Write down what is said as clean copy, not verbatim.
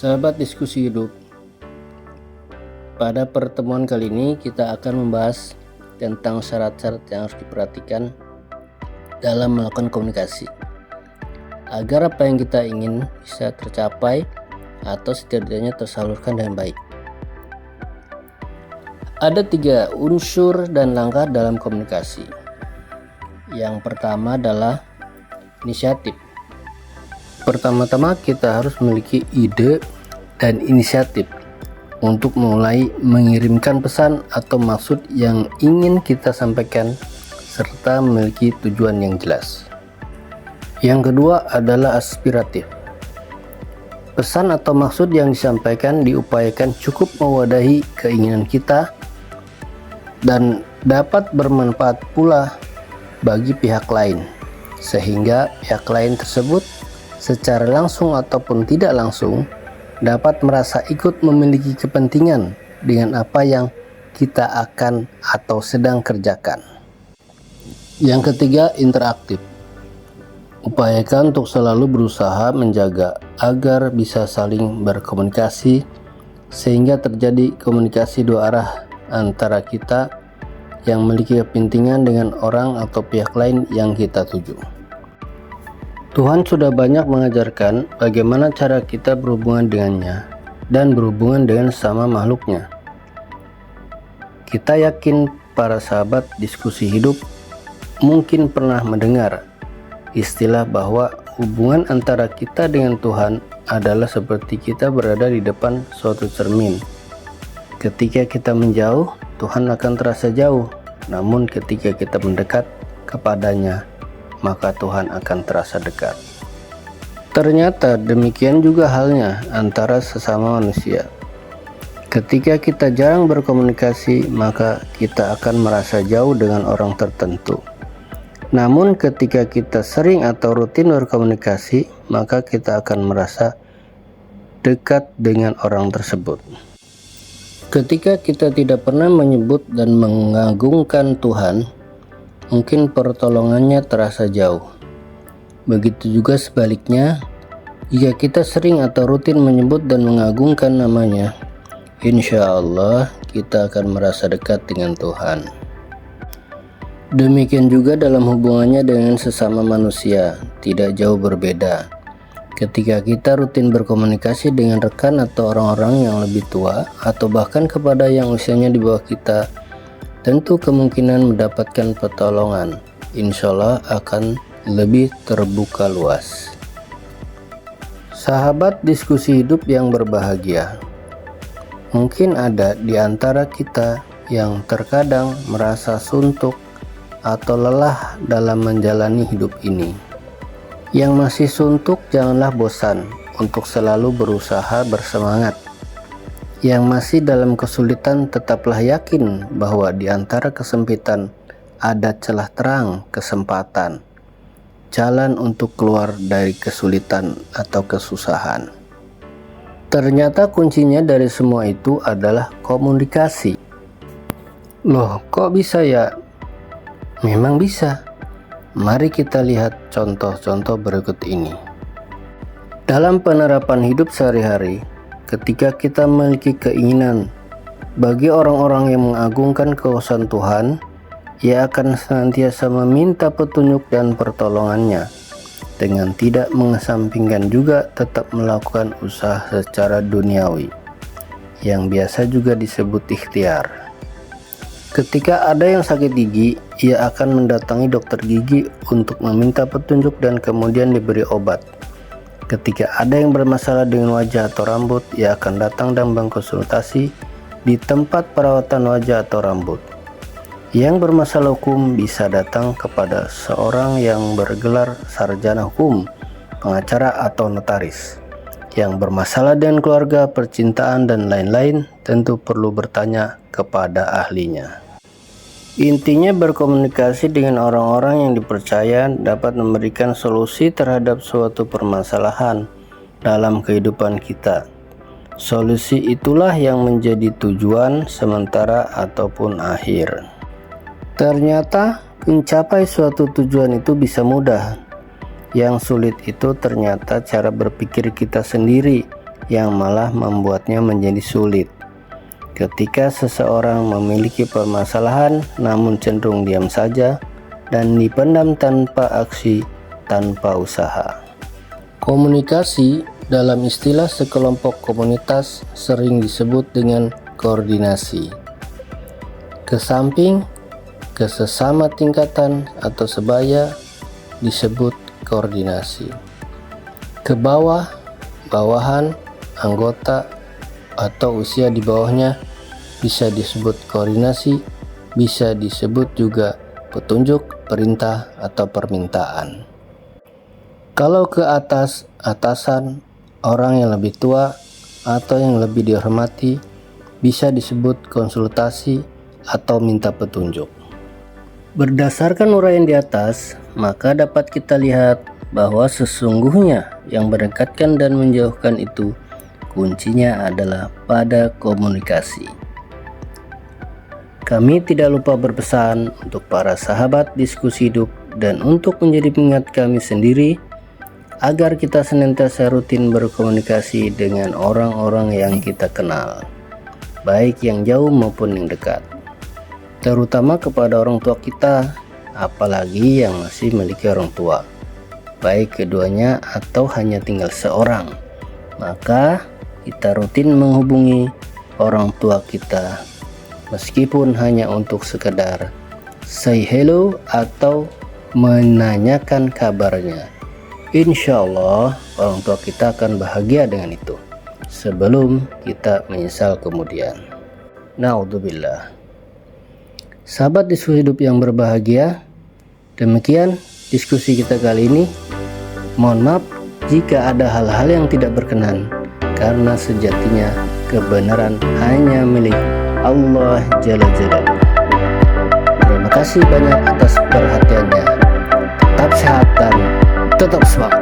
Sahabat diskusi hidup, pada pertemuan kali ini kita akan membahas tentang syarat-syarat yang harus diperhatikan dalam melakukan komunikasi agar apa yang kita ingin bisa tercapai atau setidaknya tersalurkan dengan baik. Ada 3 unsur dan langkah dalam komunikasi. Yang pertama adalah inisiatif. Pertama-tama kita harus memiliki ide dan inisiatif untuk mulai mengirimkan pesan atau maksud yang ingin kita sampaikan serta memiliki tujuan yang jelas. Yang kedua adalah aspiratif. Pesan atau maksud yang disampaikan diupayakan cukup mewadahi keinginan kita dan dapat bermanfaat pula bagi pihak lain, sehingga pihak lain tersebut secara langsung ataupun tidak langsung dapat merasa ikut memiliki kepentingan dengan apa yang kita akan atau sedang kerjakan. Yang ketiga, interaktif. Upayakan untuk selalu berusaha menjaga agar bisa saling berkomunikasi sehingga terjadi komunikasi dua arah antara kita yang memiliki kepentingan dengan orang atau pihak lain yang kita tuju. Tuhan sudah banyak mengajarkan bagaimana cara kita berhubungan dengannya dan berhubungan dengan sesama makhluknya. Kita yakin para sahabat diskusi hidup mungkin pernah mendengar istilah bahwa hubungan antara kita dengan Tuhan adalah seperti kita berada di depan suatu cermin. Ketika kita menjauh, Tuhan akan terasa jauh, namun ketika kita mendekat kepadanya, maka Tuhan akan terasa dekat. Ternyata demikian juga halnya antara sesama manusia. Ketika kita jarang berkomunikasi, maka kita akan merasa jauh dengan orang tertentu. Namun ketika kita sering atau rutin berkomunikasi, maka kita akan merasa dekat dengan orang tersebut. Ketika kita tidak pernah menyebut dan mengagungkan Tuhan, mungkin pertolongannya terasa jauh. Begitu juga sebaliknya, jika kita sering atau rutin menyebut dan mengagungkan namanya, insya Allah kita akan merasa dekat dengan Tuhan. Demikian juga dalam hubungannya dengan sesama manusia, tidak jauh berbeda. Ketika kita rutin berkomunikasi dengan rekan atau orang-orang yang lebih tua, atau bahkan kepada yang usianya di bawah kita, tentu kemungkinan mendapatkan pertolongan insya Allah akan lebih terbuka luas. Sahabat diskusi hidup yang berbahagia, mungkin ada di antara kita yang terkadang merasa suntuk atau lelah dalam menjalani hidup ini. Yang masih suntuk, janganlah bosan untuk selalu berusaha bersemangat. Yang masih dalam kesulitan, tetaplah yakin bahwa di antara kesempitan ada celah terang kesempatan, jalan untuk keluar dari kesulitan atau kesusahan. Ternyata kuncinya dari semua itu adalah komunikasi. Loh, kok bisa ya? Memang bisa. Mari kita lihat contoh-contoh berikut ini. Dalam penerapan hidup sehari-hari, ketika kita memiliki keinginan bagi orang-orang yang mengagungkan kekuasaan Tuhan, ia akan senantiasa meminta petunjuk dan pertolongannya, dengan tidak mengesampingkan juga tetap melakukan usaha secara duniawi, yang biasa juga disebut ikhtiar. Ketika ada yang sakit gigi, ia akan mendatangi dokter gigi untuk meminta petunjuk dan kemudian diberi obat. Ketika ada yang bermasalah dengan wajah atau rambut, ia akan datang dan berkonsultasi di tempat perawatan wajah atau rambut. Yang bermasalah hukum bisa datang kepada seorang yang bergelar sarjana hukum, pengacara atau notaris. Yang bermasalah dengan keluarga, percintaan, dan lain-lain tentu perlu bertanya kepada ahlinya. Intinya berkomunikasi dengan orang-orang yang dipercaya dapat memberikan solusi terhadap suatu permasalahan dalam kehidupan kita. Solusi itulah yang menjadi tujuan sementara ataupun akhir. Ternyata mencapai suatu tujuan itu bisa mudah. Yang sulit itu ternyata cara berpikir kita sendiri yang malah membuatnya menjadi sulit. Ketika seseorang memiliki permasalahan namun cenderung diam saja dan dipendam tanpa aksi, tanpa usaha. Komunikasi dalam istilah sekelompok komunitas sering disebut dengan koordinasi. Kesamping, ke sesama tingkatan atau sebaya disebut koordinasi. Ke bawah, bawahan, anggota, atau usia di bawahnya bisa disebut koordinasi, bisa disebut juga petunjuk, perintah, atau permintaan. Kalau ke atas, atasan, orang yang lebih tua, atau yang lebih dihormati, bisa disebut konsultasi atau minta petunjuk. Berdasarkan uraian di atas, maka dapat kita lihat bahwa sesungguhnya yang mendekatkan dan menjauhkan itu kuncinya adalah pada komunikasi. Kami tidak lupa berpesan untuk para sahabat diskusi hidup dan untuk menjadi pengingat kami sendiri agar kita senantiasa rutin berkomunikasi dengan orang-orang yang kita kenal, baik yang jauh maupun yang dekat, terutama kepada orang tua kita, apalagi yang masih memiliki orang tua, baik keduanya atau hanya tinggal seorang. Maka kita rutin menghubungi orang tua kita, meskipun hanya untuk sekedar say hello atau menanyakan kabarnya. Insya Allah orang tua kita akan bahagia dengan itu sebelum kita menyesal kemudian. Naudzubillah. Sahabat diskusi hidup yang berbahagia, demikian diskusi kita kali ini. Mohon maaf jika ada hal-hal yang tidak berkenan, karena sejatinya kebenaran hanya milik Allah Jalla Jalaluhu. Terima kasih banyak atas perhatiannya. Tetap sehat dan tetap semangat.